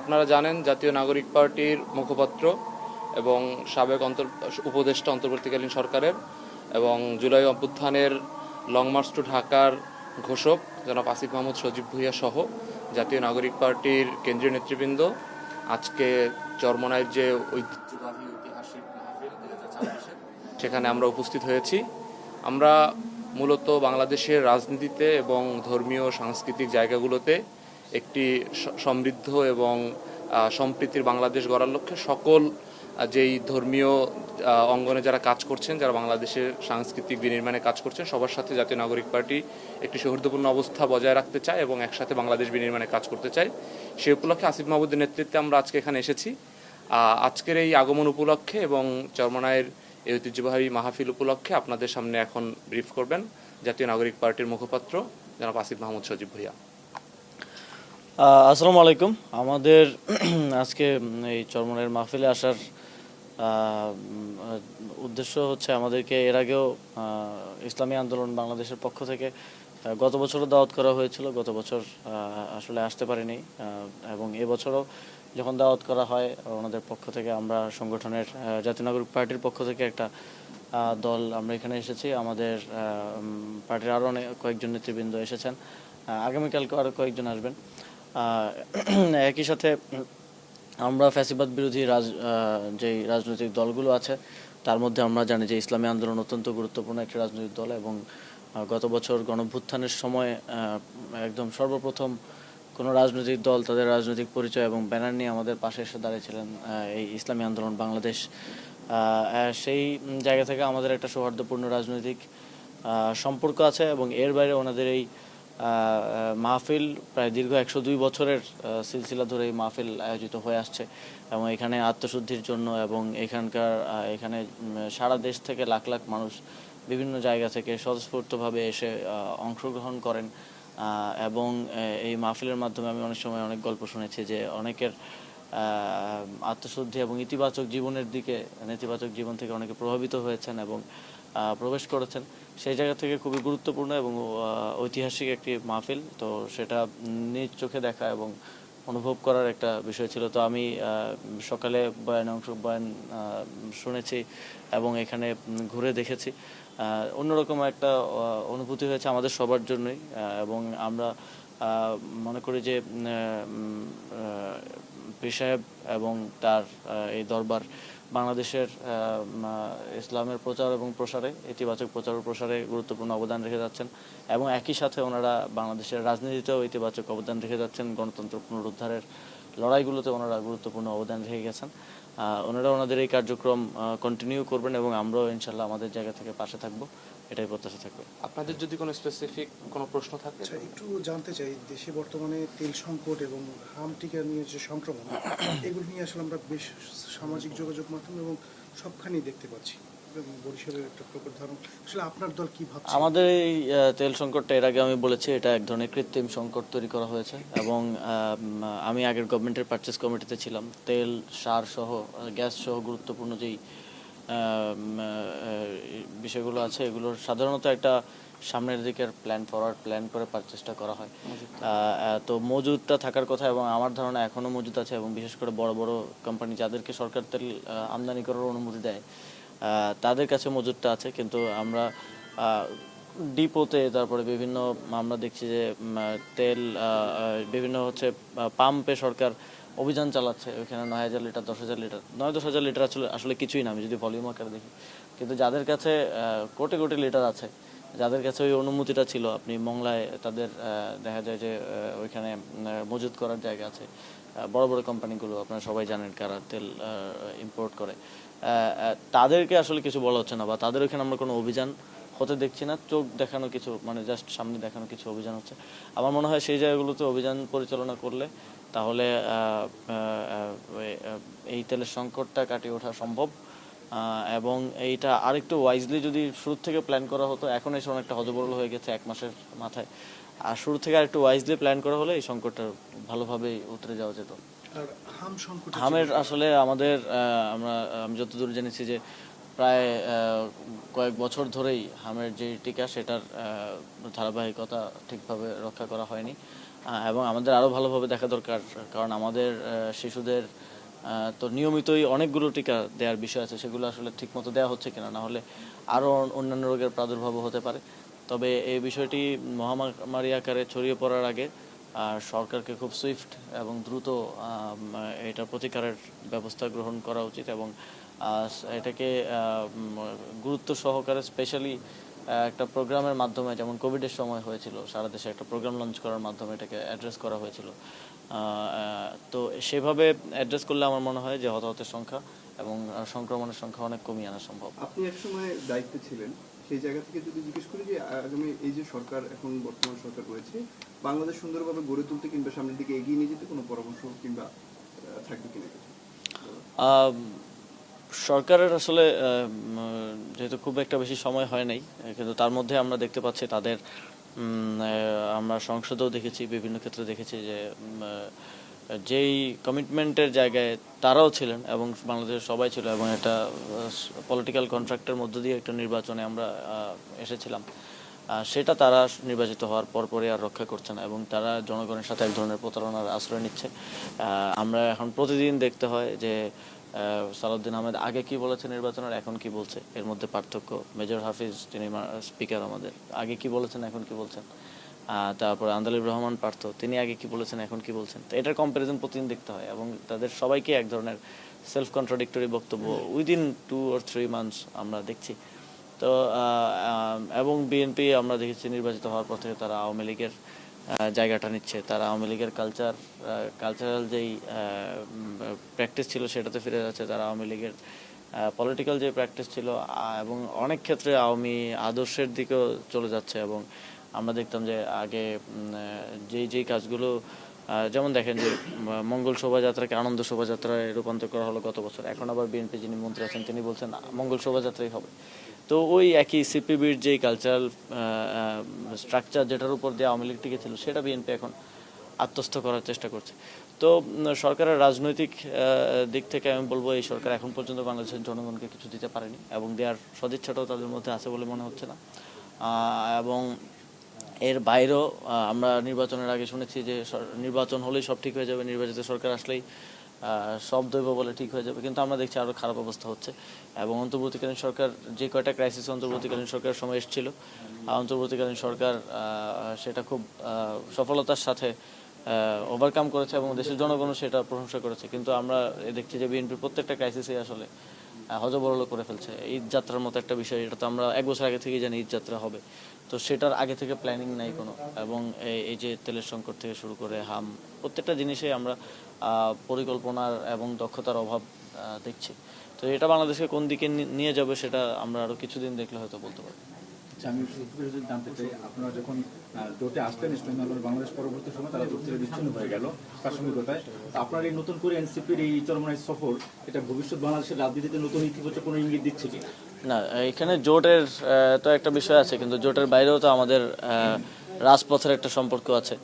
আপনারা জানেন জাতীয় নাগরিক পার্টির মুখপাত্র এবং সাবেক উপদেষ্টা অন্তর্বর্তীকালীন সরকারের এবং জুলাই অভ্যুত্থানের লং মার্চ টু ঢাকার ঘোষক জনাব আসিফ মাহমুদ সজীব ভুঁইয়া সহ জাতীয় নাগরিক পার্টির কেন্দ্রীয় নেতৃবৃন্দ আজকে চরমোনাইয়ের যে ঐতিহ্যবাহী ঐতিহাসিক মাহফিল 2026 সেখানে আমরা উপস্থিত হয়েছি। আমরা মূলত বাংলাদেশের রাজনীতিতে এবং ধর্মীয় সাংস্কৃতিক জায়গাগুলোতে একটি সমৃদ্ধ এবং সম্প্রীতির বাংলাদেশ গড়ার লক্ষ্যে সকল যেই ধর্মীয় অঙ্গনে যারা কাজ করছেন, যারা বাংলাদেশের সাংস্কৃতিক বিনির্মাণে কাজ করছেন, সবার সাথে জাতীয় নাগরিক পার্টি একটি সৌহার্দ্যপূর্ণ অবস্থা বজায় রাখতে চায় এবং একসাথে বাংলাদেশ বিনির্মাণে কাজ করতে চায়। সেই উপলক্ষে আসিফ মাহমুদের নেতৃত্বে আমরা আজকে এখানে এসেছি। আজকের এই আগমন উপলক্ষে এবং চরমোনাইয়ের এই ঐতিহ্যবাহী মাহফিল উপলক্ষে আপনাদের সামনে এখন ব্রিফ করবেন জাতীয় নাগরিক পার্টির মুখপাত্র জনাব আসিফ মাহমুদ সজীব ভুঁইয়া। আসসালামু আলাইকুম। আমাদের আজকে এই চরমোনাইয়ের মাহফিলে আসার উদ্দেশ্য হচ্ছে, আমাদেরকে এর আগেও ইসলামী আন্দোলন বাংলাদেশের পক্ষ থেকে গত বছরও দাওয়াত করা হয়েছিল। গত বছর আসলে আসতে পারিনি এবং এবছরও যখন দাওয়াত করা হয় ওনাদের পক্ষ থেকে, আমরা সংগঠনের জাতীয় নাগরিক পার্টির পক্ষ থেকে একটা দল আমরা এখানে এসেছি। আমাদের পার্টির আরও অনেক কয়েকজন নেতৃবৃন্দ এসেছেন, আগামীকালকে আরও কয়েকজন আসবেন। একই সাথে আমরা ফ্যাসিবাদ বিরোধী যেই রাজনৈতিক দলগুলো আছে তার মধ্যে আমরা জানি যে ইসলামী আন্দোলন অত্যন্ত গুরুত্বপূর্ণ একটি রাজনৈতিক দল এবং গত বছর গণঅভ্যুত্থানের সময় একদম সর্বপ্রথম কোনো রাজনৈতিক দল তাদের রাজনৈতিক পরিচয় এবং ব্যানার নিয়ে আমাদের পাশে এসে দাঁড়িয়েছিলেন এই ইসলামী আন্দোলন বাংলাদেশ। সেই জায়গা থেকে আমাদের একটা সৌহার্দ্যপূর্ণ রাজনৈতিক সম্পর্ক আছে এবং এর বাইরে ওনাদের এই মাহফিল প্রায় দীর্ঘ 102 বছরের সিলসিলা ধরে এই মাহফিল আয়োজিত হয়ে আসছে এবং এখানে আত্মশুদ্ধির জন্য এবং এখানে সারা দেশ থেকে লাখ লাখ মানুষ বিভিন্ন জায়গা থেকে স্বতঃস্ফূর্তভাবে এসে অংশগ্রহণ করেন এবং এই মাহফিলের মাধ্যমে আমি অনেক সময় অনেক গল্প শুনেছি যে অনেকের আত্মশুদ্ধি এবং ইতিবাচক জীবনের দিকে, নেতিবাচক জীবন থেকে অনেকে প্রভাবিত হয়েছেন এবং প্রবেশ করেছেন। সেই জায়গা থেকে খুবই গুরুত্বপূর্ণ এবং ঐতিহাসিক একটি মাহফিল, তো সেটা নিজ চোখে দেখা এবং অনুভব করার একটা বিষয় ছিল। তো আমি সকালে বয়ান শুনেছি এবং এখানে ঘুরে দেখেছি, অন্যরকম একটা অনুভূতি হয়েছে আমাদের সবার জন্যই এবং আমরা মনে করি যে পীর সাহেব এবং তার এই দরবার বাংলাদেশের ইসলামের প্রচার এবং প্রসারে, ইতিবাচক প্রচার ও প্রসারে গুরুত্বপূর্ণ অবদান রেখে যাচ্ছেন এবং একই সাথে ওনারা বাংলাদেশের রাজনীতিতেও ইতিবাচক অবদান রেখে যাচ্ছেন। গণতন্ত্র পুনরুদ্ধারের লড়াইগুলোতে ওনারা গুরুত্বপূর্ণ অবদান রেখে গেছেন। ওনারা ওনাদের এই কার্যক্রম কন্টিনিউ করবেন এবং আমরাও ইনশাল্লাহ আমাদের জায়গা থেকে পাশে থাকবো, এটাই প্রত্যাশা থাকবে। আপনাদের যদি কোনো স্পেসিফিক কোনো প্রশ্ন থাকে একটু জানতে চাই, দেশে বর্তমানে তেল সংকট এবং হাম টিকা নিয়ে যে সংক্রমণ, এগুলো নিয়ে আসলে আমরা বেশ সামাজিক যোগাযোগ মাধ্যম এবং সবখানেই দেখতে পাচ্ছি এবং বরিশালের একটা প্রকট ধারণ। আসলে আপনার দল কি ভাবছে? আমাদের এই তেল সংকটটা এর আগে আমি বলেছি, এটা এক ধরনের কৃত্রিম সংকট তৈরি করা হয়েছে এবং আমি আগের গভর্নমেন্টের পারচেস কমিটিতে ছিলাম। তেল, সার সহ, গ্যাস সহ গুরুত্বপূর্ণ যেই বিষয়গুলো আছে এগুলোর সাধারণত একটা সামনের দিকের প্ল্যান করে পারচেসটা করা হয়। তো মজুদটা থাকার কথা এবং আমার ধারণা এখনও মজুদ আছে এবং বিশেষ করে বড় বড় কোম্পানি যাদেরকে সরকার তেল আমদানি করার অনুমতি দেয় তাদের কাছে মজুদটা আছে। কিন্তু আমরা ডিপোতে, তারপরে বিভিন্ন আমরা দেখছি যে তেল বিভিন্ন পাম্পে সরকার অভিযান চালাচ্ছে। ওইখানে 9,000 লিটার, 10,000 লিটার, 9-10,000 লিটার আসলে কিছুই না আমি যদি ভলিউম আকারে দেখি। কিন্তু যাদের কাছে কোটি কোটি লিটার আছে, যাদের কাছে ওই অনুমতিটা ছিল, আপনি মংলায় তাদের দেখা যায় যে ওইখানে মজুত করার জায়গা আছে। বড় বড় কোম্পানিগুলো আপনারা সবাই জানেন কারা তেল ইম্পোর্ট করে, তাদেরকে আসলে কিছু বলা হচ্ছে না বা তাদের ওইখানে আমরা কোনো অভিযান হতে দেখছি না। চোখ দেখানো কিছু, মানে জাস্ট সামনে দেখানো কিছু অভিযান হচ্ছে। আমার মনে হয় সেই জায়গাগুলোতে অভিযান পরিচালনা করলে তাহলে এই তেলের সংকটটা কাটিয়ে ওঠা সম্ভব এবং এইটা আরেকটু ওয়াইজলি যদি শুরু থেকে প্ল্যান করা হতো। এখন এসে অনেকটা হজবরল হয়ে গেছে 1 মাসের মাথায়, আর শুরু থেকে আরেকটু ওয়াইজলি প্ল্যান করা হলে এই সংকটটা ভালোভাবেই উতরে যাওয়া যেত। হামের আসলে আমি যতদূর জেনেছি যে প্রায় কয়েক বছর ধরেই হামের যে টিকা সেটার ধারাবাহিকতা ঠিকভাবে রক্ষা করা হয়নি। এবং আমাদের আরও ভালোভাবে দেখা দরকার, কারণ আমাদের শিশুদের তো নিয়মিতই অনেকগুলো টিকা দেওয়ার বিষয় আছে, সেগুলো আসলে ঠিকমতো দেওয়া হচ্ছে কিনা, না হলে আরও অন্যান্য রোগের প্রাদুর্ভাবও হতে পারে। তবে এই বিষয়টি মহামারী আকারে ছড়িয়ে পড়ার আগে সরকারকে খুব সুইফট এবং দ্রুত এটা প্রতিকারের ব্যবস্থা গ্রহণ করা উচিত এবং এটাকে গুরুত্ব সহকারে স্পেশালি একটা প্রোগ্রামের মাধ্যমে, যেমন কোভিডের সময় হয়েছিল, সারা দেশে একটা প্রোগ্রাম লঞ্চ করার মাধ্যমে এটাকে অ্যাড্রেস করা হয়েছিল। তো সেভাবে অ্যাড্রেস করলে আমার মনে হয় যে হতাহতের সংখ্যা এবং সংক্রমণের সংখ্যা অনেক কমিয়ে আনা সম্ভব। আপনি একসময় দায়িত্বে ছিলেন, সেই জায়গা থেকে যদি জিজ্ঞেস করি যে আগামী এই যে সরকার, এখন বর্তমান সরকার রয়েছে, বাংলাদেশ সুন্দরভাবে গড়ে তুলতে কিংবা সামনের দিকে এগিয়ে নিয়ে যেতে কোনো পরামর্শ কিংবা থাকবে কিনা কিছু? সরকারের আসলে যেহেতু খুব একটা বেশি সময় হয় নাই, কিন্তু তার মধ্যে আমরা দেখতে পাচ্ছি তাদের আমরা সংসদেও দেখেছি, বিভিন্ন ক্ষেত্রে দেখেছি যে যেই কমিটমেন্টের জায়গায় তারাও ছিলেন এবং বাংলাদেশের সবাই ছিল, এবং একটা পলিটিক্যাল কন্ট্রাক্টের মধ্য দিয়ে একটা নির্বাচনে আমরা এসেছিলাম, সেটা তারা নির্বাচিত হওয়ার পরপরই আর রক্ষা করছে না এবং তারা জনগণের সাথে এক ধরনের প্রতারণার আশ্রয় নিচ্ছে। আমরা এখন প্রতিদিন দেখতে হয় যে সালাউদ্দিন আহমেদ আগে কি বলেছে নির্বাচনের, এখন কি বলছে, এর মধ্যে পার্থক্য। মেজর হাফিজ, তিনি স্পিকার আমাদের, আগে কি বলেছেন এখন কি বলছেন। তারপরে আন্দালিব রহমান পার্থ, তিনি আগে কি বলেছেন এখন কি বলছেন। তো এটার কম্প্যারিজন প্রতিদিন দেখতে হয় এবং তাদের সবাইকে এক ধরনের সেলফ কন্ট্রাডিক্টরি বক্তব্য উইদিন 2 or 3 months আমরা দেখছি। তো এবং বিএনপি আমরা দেখেছি নির্বাচিত হওয়ার পর থেকে তারা আওয়ামী লীগের জায়গাটা নিচ্ছে, তারা আওয়ামী লীগের কালচারাল যেই প্র্যাকটিস ছিল সেটাতে ফিরে যাচ্ছে, তারা আওয়ামী লীগের পলিটিক্যাল যে প্র্যাকটিস ছিল এবং অনেক ক্ষেত্রে আওয়ামী আদর্শের দিকেও চলে যাচ্ছে। এবং আমরা দেখতাম যে আগে যেই কাজগুলো, যেমন দেখেন যে মঙ্গল শোভাযাত্রাকে আনন্দ শোভাযাত্রায় রূপান্তর করা হলো গত বছর, এখন আবার বিএনপি যিনি মন্ত্রী আছেন তিনি বলছেন মঙ্গল শোভাযাত্রাই হবে। তো ওই একই সিপিবির যেই কালচারাল স্ট্রাকচার যেটার উপর দিয়ে আওয়ামী লীগ টিকে ছিল, সেটা বিএনপি এখন আত্মস্থ করার চেষ্টা করছে। তো সরকারের রাজনৈতিক দিক থেকে আমি বলবো এই সরকার এখন পর্যন্ত বাংলাদেশের জনগণকে কিছু দিতে পারেনি এবং দেওয়ার সদিচ্ছাটাও তাদের মধ্যে আছে বলে মনে হচ্ছে না। এবং এর বাইরেও আমরা নির্বাচনের আগে শুনেছি যে নির্বাচন হলেই সব ঠিক হয়ে যাবে, নির্বাচিত সরকার আসলেই সব দৈব বলে ঠিক হয়ে যাবে, কিন্তু আমরা দেখছি আরও খারাপ অবস্থা হচ্ছে। এবং অন্তর্বর্তীকালীন সরকার যে কয়টা ক্রাইসিস অন্তর্বর্তীকালীন সরকারের সময় এসেছিল, অন্তর্বর্তীকালীন সরকার সেটা খুব সফলতার সাথে ওভারকাম করেছে এবং দেশের জনগণও সেটা প্রশংসা করেছে। কিন্তু আমরা দেখছি যে বিএনপির প্রত্যেকটা ক্রাইসিসে আসলে হজবরল করে ফেলছে। ঈদ যাত্রার মতো একটা বিষয়, এটা তো আমরা 1 বছর আগে থেকেই জানি ঈদ যাত্রা হবে, তো সেটার আগে থেকে প্ল্যানিং নাই কোনো। এবং এই যে তেলের সংকট থেকে শুরু করে প্রত্যেকটা জিনিসে আমরা পরিকল্পনার এবং দক্ষতার অভাব দেখছি। তো এটা বাংলাদেশকে কোন দিকে নিয়ে যাবে সেটা আমরা আরো কিছুদিন দেখলে হয়তো বলতে পারবো। আমি যদি জানতে চাই, আপনারা যখন জোটে আসলেন ইসলামী আন্দোলন বাংলাদেশ, পরবর্তী সময় তারা জোট থেকে বিচ্ছিন্ন হয়ে গেল প্রাসঙ্গিকতায়, আপনার এই নতুন করে এনসিপির এই চরমনাই সফর, এটা ভবিষ্যৎ বাংলাদেশের রাজনীতিতে নতুন ইতিবাচক কোনো ইঙ্গিত দিচ্ছে কি না? এখানে জোটের তো একটা বিষয় আছে, কিন্তু জোটের বাইরেও তো আমাদের রাজপথের একটা সম্পর্ক আছে।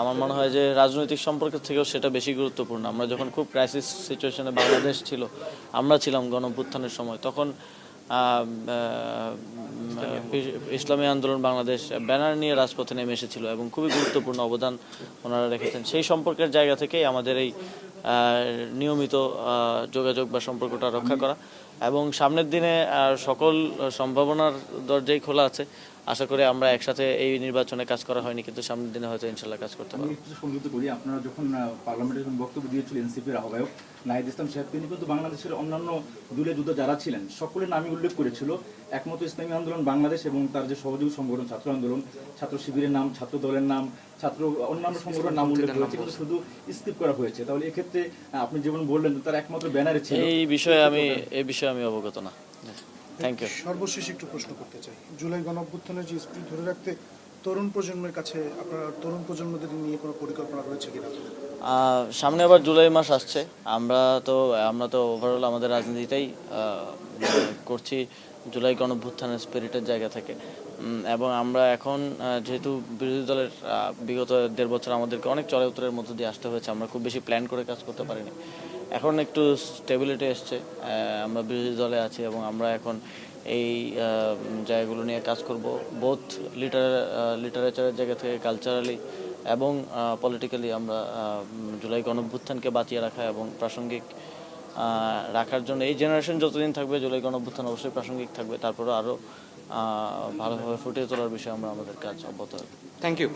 আমার মনে হয় যে রাজনৈতিক সম্পর্কের থেকেও সেটা বেশি গুরুত্বপূর্ণ। আমরা যখন খুব ক্রাইসিস সিচুয়েশনে বাংলাদেশ ছিল, আমরা ছিলাম গণঅভ্যুত্থানের সময়, তখন ইসলামী আন্দোলন বাংলাদেশ ব্যানার নিয়ে রাজপথে নেমে এসেছিল এবং খুবই গুরুত্বপূর্ণ অবদান ওনারা রেখেছেন। সেই সম্পর্কের জায়গা থেকেই আমাদের এই নিয়মিত যোগাযোগ বা সম্পর্কটা রক্ষা করা এবং সামনের দিনে সকল সম্ভাবনার দরজাই খোলা আছে। আশা করি আমরা একসাথে এই নির্বাচনে কাজ করা হয়নি, কিন্তু সামনের দিনে হয়তো ইনশাল্লাহ কাজ করতে পারবো। আমি একটু সংযুক্ত করি, আপনারা যখন পার্লামেন্টে বক্তব্য দিয়েছিলেন এনসিপির আহ্বায়ক নাহিদ ইসলাম সাহেব, তিনি কিন্তু বাংলাদেশের অন্যান্য দলীয় যুদ্ধ যারা ছিলেন সকলের নামই উল্লেখ করেছিল, একমাত্র ইসলামী আন্দোলন বাংলাদেশ এবং তার যে সহযোগী সংগঠন ছাত্র আন্দোলন, ছাত্র শিবিরের নাম, ছাত্র দলের নাম, ছাত্র অন্যান্য সংগঠনের নাম উল্লেখ করেছে, কিন্তু শুধু স্কিপ করা হয়েছে। তাহলে এক্ষেত্রে আপনি যেমন বললেন তার একমাত্র ব্যানারে ছিল, এই বিষয়ে আমি অবগত না। Thank you. সর্বশেষ একটু প্রশ্ন করতে চাই, জুলাই গণঅভ্যুত্থানের যে স্পিরিট ধরে রাখতে তরুণ প্রজন্মের কাছে আপনার তরুণ প্রজন্মদের নিয়ে কোনো পরিকল্পনা রয়েছে কিনা? সামনে আবার জুলাই মাস আসছে, আমরা তো ওভারঅল আমাদের রাজনীতিটাই করছি জুলাই গণঅভ্যুত্থানের স্পিরিটের জায়গা থেকে। এবং আমরা এখন যেহেতু বিরোধী দলের বিগত 1.5 বছর আমাদেরকে অনেক চড়াই উত্তরের মধ্য দিয়ে আসতে হয়েছে, আমরা খুব বেশি প্ল্যান করে কাজ করতে পারিনি। এখন একটু স্টেবিলিটি এসছে, আমরা বিরোধী দলে আছি এবং আমরা এখন এই জায়গাগুলো নিয়ে কাজ করব, বোথ লিটারেচারের জায়গা থেকে, কালচারালি এবং পলিটিক্যালি আমরা জুলাই গণঅভ্যুত্থানকে বাঁচিয়ে রাখা এবং প্রাসঙ্গিক রাখার জন্য এই জেনারেশন যতদিন থাকবে জুলাই গণঅভ্যুত্থান অবশ্যই প্রাসঙ্গিক থাকবে, তারপরে আরও ভালোভাবে ফুটিয়ে তোলার বিষয়ে আমরা আমাদের কাজ অব্যাহত রাখবো। Thank you.